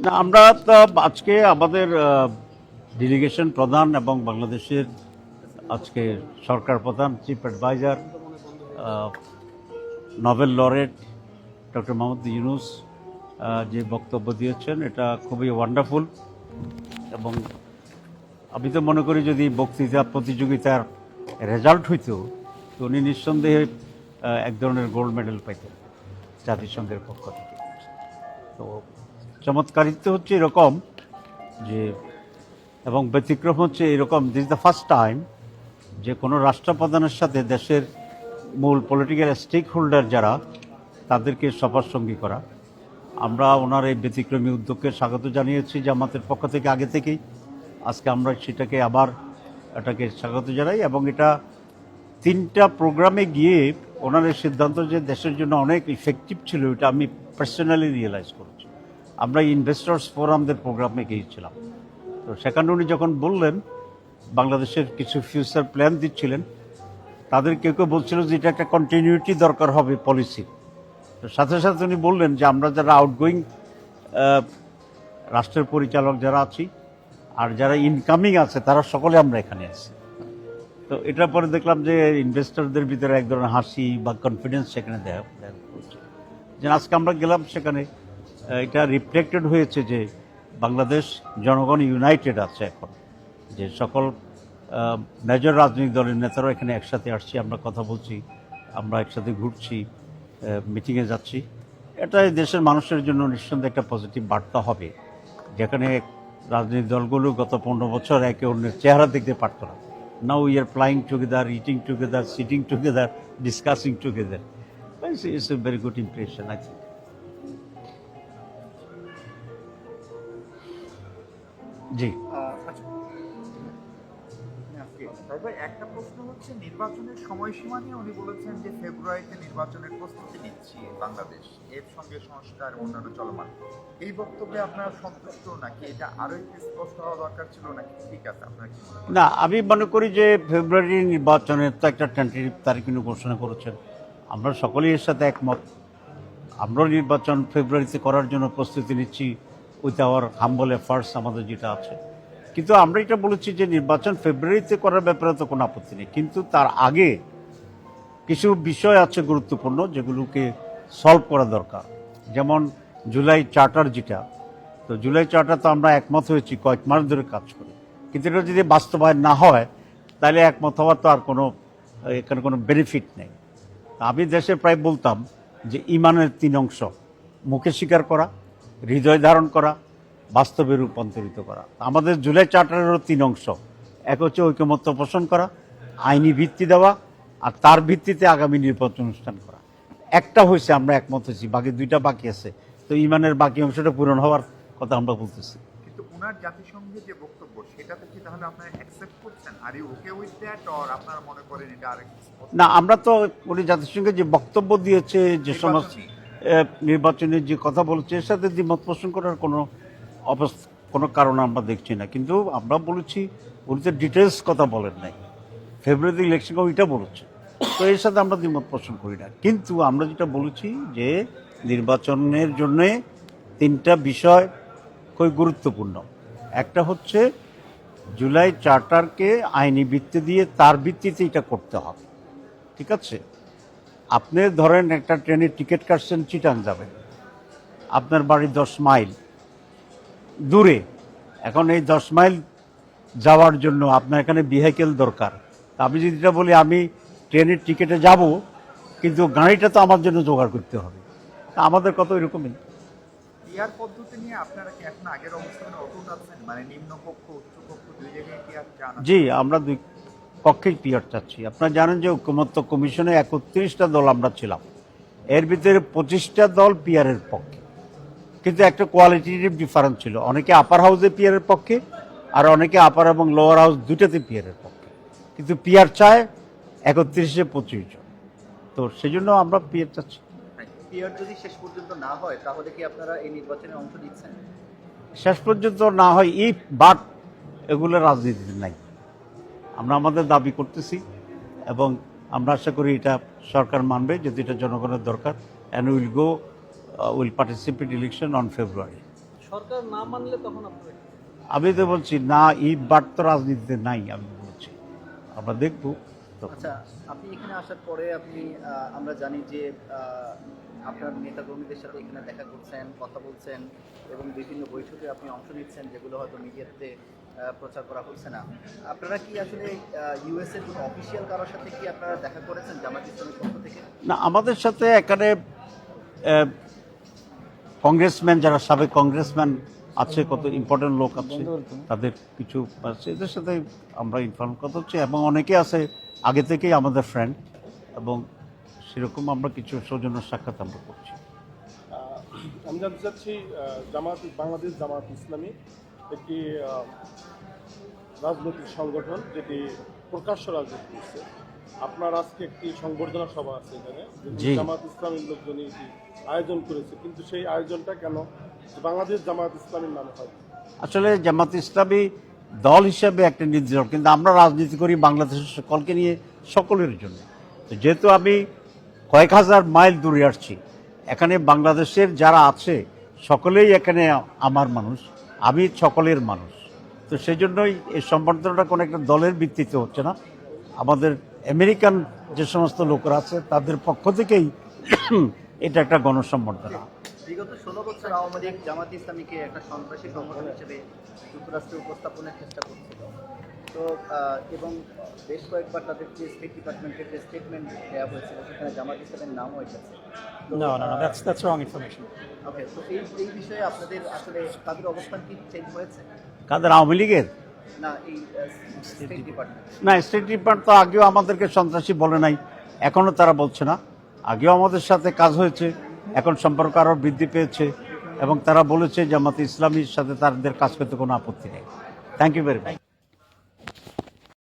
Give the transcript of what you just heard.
না, আমরা তো আজকে আমাদের ডেলিগেশন প্রধান এবং বাংলাদেশের আজকে সরকার প্রধান chief adviser Nobel laureate doctor Mohammad Yunus যে বক্তব্য দিয়েছেন এটা খুবই ওয়ান্ডারফুল। এবং আমি তো মনে করি যদি বক্তৃতা প্রতিযোগিতার রেজাল্ট হইতো তো উনি নিঃসন্দেহে এক ধরনের গোল্ড মেডেল পাইতেন জাতিসংঘের পক্ষ থেকে। তো চমৎকারিত্ব হচ্ছে এরকম যে, এবং ব্যতিক্রম হচ্ছে এরকম, দিস দ্য ফার্স্ট টাইম যে কোনো রাষ্ট্রপ্রধানের সাথে দেশের মূল পলিটিক্যাল স্টেক হোল্ডার যারা তাদেরকে সবার সঙ্গী করা। আমরা ওনার এই ব্যতিক্রমী উদ্যোগকে স্বাগত জানিয়েছি জামাতের পক্ষ থেকে আগে থেকেই। আজকে আমরা সেটাকে আবার এটাকে স্বাগত জানাই এবং এটা 3টা প্রোগ্রামে গিয়ে ওনার এই সিদ্ধান্ত যে দেশের জন্য অনেক ইফেক্টিভ ছিল এটা আমি পার্সোনালি রিয়েলাইজ করেছি। আমরা ইনভেস্টর্স ফোরামদের প্রোগ্রামে গিয়েছিলাম, তো সেখানে উনি যখন বললেন বাংলাদেশের কিছু ফিউচার প্ল্যান দিচ্ছিলেন, তাদের কেউ কেউ বলছিল যে এটা একটা কন্টিনিউটি দরকার হবে পলিসি। তো সাথে সাথে উনি বললেন যে আমরা যারা আউটগোয়িং রাষ্ট্রের পরিচালক যারা আছি আর যারা ইনকামিং আছে তারা সকলে আমরা এখানে আছি। তো এটার পরে দেখলাম যে ইনভেস্টরদের ভিতরে এক ধরনের হাসি বা কনফিডেন্স সেখানে দেওয়া করছে। যে আজকে আমরা গেলাম সেখানে এটা রিফ্লেক্টেড হয়েছে যে বাংলাদেশ জনগণ ইউনাইটেড আছে এখন, যে সকল মেজর রাজনৈতিক দলের নেতারাও এখানে একসাথে আসছি, আমরা কথা বলছি, আমরা একসাথে ঘুরছি, মিটিংয়ে যাচ্ছি। এটা দেশের মানুষের জন্য নিঃসন্দেহে একটা পজিটিভ বার্তা হবে, যেখানে রাজনৈতিক দলগুলো গত 15 বছর একে অন্যের চেহারা দেখতে পারত না। Now we are flying together, eating together, sitting together, discussing together. It's a very good impression I think. জি, একটা প্রশ্ন হচ্ছে নির্বাচনের সময়সীমা নিয়ে উনি বলেছেন যে ফেব্রুয়ারিতে নির্বাচনের প্রস্তুতি নিচ্ছি বাংলাদেশ, এর সঙ্গে সংস্কার অন্যান্য চলমান। এই বক্তব্যে আপনারা সন্তুষ্ট নাকি এটা আরো একটু স্পষ্ট হওয়া দরকার ছিল নাকি ঠিক আছে আপনার কি মনে হয়? না, আমি মনে করি যে ফেব্রুয়ারি নির্বাচনের তো একটা টেন্টেটিভ তারিখ উনি ঘোষণা করেছেন, আমরা সকলেই এর সাথে একমত। আমরা নির্বাচন ফেব্রুয়ারিতে করার জন্য প্রস্তুতি নিচ্ছি উইথ আওয়ার হাম্বল এফার্টস আমাদের যেটা আছে। কিন্তু আমরা এটা বলেছি যে নির্বাচন ফেব্রুয়ারিতে করার ব্যাপারে তো কোনো আপত্তি নেই, কিন্তু তার আগে কিছু বিষয় আছে গুরুত্বপূর্ণ যেগুলোকে সলভ করা দরকার। যেমন জুলাই চার্টার যেটা, তো জুলাই চার্টার তো আমরা একমত হয়েছি কয়েক মাস ধরে কাজ করি, কিন্তু এটা যদি বাস্তবায়ন না হয় তাহলে একমত হওয়ার তো আর কোনো এখানে কোনো বেনিফিট নেই। আমি দেশে প্রায় বলতাম যে ইমানের 3 অংশ, মুখে স্বীকার করা, হৃদয় ধারণ করা, বাস্তবে রূপান্তরিত করা। আমাদের জুলাই চার্টারেরও 3 অংশ, এক হচ্ছে ঐকমত্য পোষণ করা, আইনি ভিত্তি দেওয়া, আর তার ভিত্তিতে আগামী নির্বাচন অনুষ্ঠান করা। একটা হয়েছে, আমরা একমত হয়েছি, বাকি 2টা বাকি আছে। তো ইমানের বাকি অংশটা পূরণ হওয়ার কথা আমরা বলতেছি। কিন্তু ওনার জাতিসংঘে যে বক্তব্য সেটাতে কি তাহলে আপনারা অ্যাকসেপ্ট করছেন? Are you okay with that or আপনারা মনে করেন এটা আরেকটু না, আমরা তো উনি জাতিসংঘে যে বক্তব্য দিয়েছে, যে সমস্ত নির্বাচনের যে কথা বলছে, এর সাথে দ্বিমত পোষণ করার কোনো কারণ আমরা দেখছি না। কিন্তু আমরা বলেছি উনি তো ডিটেলস কথা বলেন নাই, ফেব্রুয়ারিতে ইলেকশন ওইটা বলেছে, তো এর সাথে আমরা দ্বিমত পোষণ করি না। কিন্তু আমরা যেটা বলেছি যে নির্বাচনের জন্যে 3টা বিষয় খুবই গুরুত্বপূর্ণ। একটা হচ্ছে জুলাই চার্টারকে আইনি ভিত্তি দিয়ে তার ভিত্তিতে এটা করতে হবে, ঠিক আছে? আপনি ধরেন একটা ট্রেনের টিকিট কাটছেন, চিটাং যাবেন, আপনার বাড়ি 10 মাইল দূরে। এখন এই 10 মাইল যাওয়ার জন্য আপনার এখানে ভেহিকেল দরকার। আমি যদি এটা বলি আমি ট্রেনের টিকিটে যাব, কিন্তু গাড়িটা তো আমার জন্য জোগাড় করতে হবে। আমাদের কত এরকমই। পিআর পদ্ধতি নিয়ে আপনারা কি এখন আগের অবস্থানে অটুট আছেন? মানে নিম্ন কক্ষ উচ্চ কক্ষ দুই জায়গায় পিআর চান? জি, আমরা 2 পক্ষেই পিআর চাচ্ছি। আপনারা জানেন যে ঐকমত্য কমিশনে 31টা দল আমরা ছিলাম, এর ভিতরে 25টা দল পিআরের পক্ষে, কিন্তু একটা কোয়ালিটিটিভ ডিফারেন্স ছিল। অনেকে আপার হাউসে পিআরের পক্ষে, আর অনেকে আপার এবং লোয়ার হাউস দুইটাতে পিআরের পক্ষে, কিন্তু পিআর চায় 31-এ 25 জন। তো সেই জন্য আমরা পিআর চাচ্ছি। পিআর যদি শেষ পর্যন্ত না হয় তাহলে কি আপনারা এই নির্বাচনে অংশ নিচ্ছেন? শেষ পর্যন্ত না হয় ইফ বাট, এগুলো রাজনীতিতে নাই। আমরা আমাদের দাবি করতেছি এবং আমরা আশা করি এটা সরকার মানবে, যদি এটা জনগণের দরকার, and will participate election on February. সরকার না মানলে তখন আপনারা কি? আমি তো বলছি না, এই বাট তো রাজনীতিতে নাই, আমি বলছি আমরা দেখব। আচ্ছা, আপনি এখানে আসার পরে আপনি আমরা জানি যে আপনার নেতাকর্মীদের সাথে এখানে দেখা করছেন, কথা বলছেন এবং বিভিন্ন বৈঠকে আপনি অংশ নিচ্ছেন, যেগুলো হয়তো মিডিয়াতে প্রচার করা হচ্ছে না। আপনারা কি আসলে ইউএস এর কোনো অফিসিয়াল কারোর সাথে কি আপনারা দেখা করেছেন জামাত ইসলামের পক্ষ থেকে? না, আমাদের সাথে এখানে কংগ্রেসম্যান, যারা সাবেক কংগ্রেসম্যান আছে, কত ইম্পর্টেন্ট লোক আছে, তাদের কিছু আছে, এদের সাথে আমরা ইনফর্ম কথা হচ্ছে, এবং অনেকে আছে আগে থেকেই আমাদের ফ্রেন্ড, এবং সেরকম আমরা কিছু সৌজন্য সাক্ষাৎ আমরা করছি। আমি জানতে চাচ্ছি বাংলাদেশ জামাত ইসলামী একটি রাজনৈতিক সংগঠন যেটি প্রকাশ্য রাজনীতি করছে। আপনার আজকে একটি সংবর্ধনা সভা আছে এখানে, জি। জামাত ইসলামের লোকজনই এটি আয়োজন করেছে, কিন্তু সেই আয়োজনটা কেন বাংলাদেশ জামাত ইসলামীর নামে হয়? আসলে জামাত ইসলামী দল হিসেবে একটা নির্দিষ্ট, কিন্তু আমরা রাজনীতি করি বাংলাদেশের সকলকে নিয়ে, সকলের জন্য। তো যেহেতু আমি কয়েক হাজার মাইল দূরে আসছি, এখানে বাংলাদেশের যারা আছে সকলেই এখানে আমার মানুষ, আমি সকলের মানুষ। তো সেই জন্যই এই সম্বর্ধনাটা কোনো একটা দলের ভিত্তিতে হচ্ছে না, আমাদের আমেরিকান যে সমস্ত লোকরা আছে তাদের পক্ষ থেকেই এটা একটা গণসম্বর্ধনা। বিগত 16 বছর আওয়ামী লীগ জামাত ইসলামীকে একটা সন্ত্রাসী সংগঠন হিসেবে যুক্তরাষ্ট্রে উপস্থাপনের চেষ্টা করছিল। তো এবং বেশ কয়েকবার তাদের যে স্টেট ডিপার্টমেন্টের যে স্টেটমেন্ট দেওয়া হয়েছিল সেখানে জামাত ইসলামের নামও এসেছে। No, that's wrong information. ওকে, তো এই বিষয়ে আপনাদের আসলে তাদের অবস্থান কি চেঞ্জ হয়েছে? কাদের, আওয়ামী লীগের? না, এই স্টেট ডিপার্টমেন্ট। না, স্টেট ডিপার্টমেন্ট তো আগেও আমাদেরকে সন্ত্রাসী বলে নাই, এখনও তারা বলছে না। আগেও আমাদের সাথে কাজ হয়েছে, এখন সম্পর্ক আরও বৃদ্ধি পেয়েছে, এবং তারা বলেছে জামাতে ইসলামীর সাথে তাদের কাজ করতে কোনো আপত্তি নেই। Thank you very much.